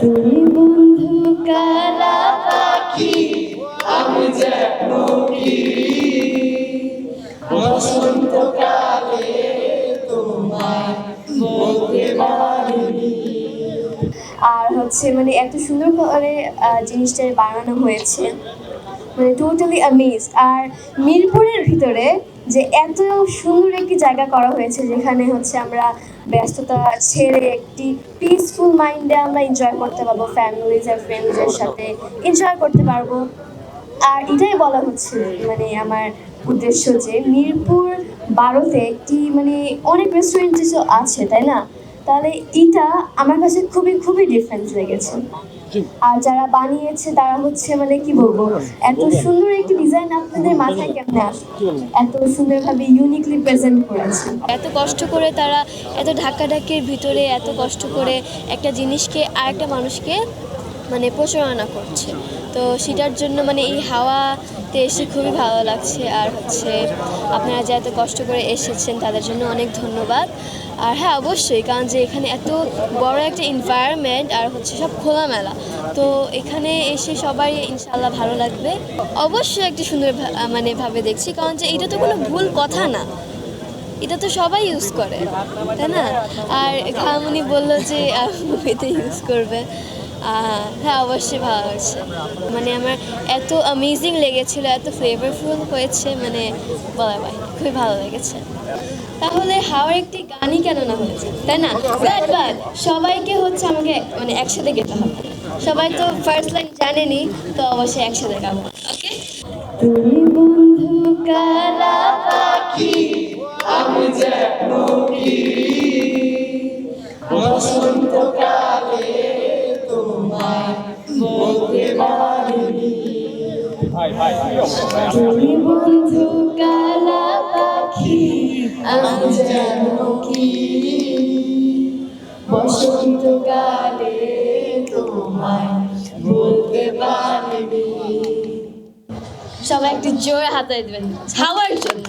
তুমি বন্ধু কালা পাখি, আমি যেন কি বসন্তকালে তোমায় বলতে পারিনি। আর হচ্ছে মানে এত সুন্দর করে জিনিসটা বানানো হয়েছে, মানে টোটালি অ্যামেজড। আর মিরপুরের ভিতরে যে এত সুন্দর একটি জায়গা করা হয়েছে, যেখানে হচ্ছে আমরা ব্যস্ততা ছেড়ে একটি পিসফুল মাইন্ডে আমরা এনজয় করতে পারবো, ফ্যামিলিজ আর ফ্রেন্ডসদের সাথে এনজয় করতে পারবো। আর এটাই বলা হচ্ছে মানে আমার উদ্দেশ্য, যে মিরপুর 12-তে একটি মানে অনেক রেস্টুরেন্ট আছে তাই না, তাহলে এটা আমার কাছে খুবই খুবই ডিফারেন্স লেগেছে। আর যারা বানিয়েছে তারা হচ্ছে মানে কি বলবো, এত সুন্দর একটি ডিজাইন আপনাদের মাথায় কেমনে আসে, এত সুন্দরভাবে ইউনিকলি প্রেজেন্ট করেছে। এত কষ্ট করে তারা এত ধাক্কাধাক্কির ভিতরে এত কষ্ট করে একটা জিনিসকে আরেকটা মানুষকে মানে প্রচারণা করছে, তো সেটার জন্য মানে এই হাওয়াতে এসে খুবই ভালো লাগছে। আর হচ্ছে আপনারা যে এত কষ্ট করে এসেছেন তাদের জন্য অনেক ধন্যবাদ। আর হ্যাঁ অবশ্যই, কারণ যে এখানে এত বড় একটা এনভায়রনমেন্ট আর হচ্ছে সব খোলামেলা, তো এখানে এসে সবাই ইনশাআল্লাহ ভালো লাগবে। অবশ্যই একটি সুন্দর মানে ভাবে দেখছি, কারণ যে এটা তো কোনো ভুল কথা না, এটা তো সবাই ইউজ করে তাই না। আর খালামণি বললো যে মুভিতে ইউজ করবে, হ্যাঁ অবশ্যই ভালো লাগছে। মানে আমার এত অ্যামেজিং লেগেছিল, এত ফ্লেভারফুল হয়েছে, মানে বলার বাইরে খুবই ভালো লেগেছে। তাহলে হাওয়ার একটি গানই কেন না হয়েছে তাই না, বাট সবাইকে হচ্ছে আমাকে মানে একসাথে গেতে হবে। সবাই তো ফার্স্ট লাইন জানেনি, তো অবশ্যই একসাথে গাবো। ওকে। তুমি বন্ধু কালা পাখি, আমি যেন কি বসন্তকালে তোমায় বলতে পারিনি। তুমি বন্ধু কালা পাখি, আমি যেন কি বসন্তকালে তোমায় বলতে পারিনি। সবাই একটু জোরে হাতায় দেবেন হাওয়ার জন্য।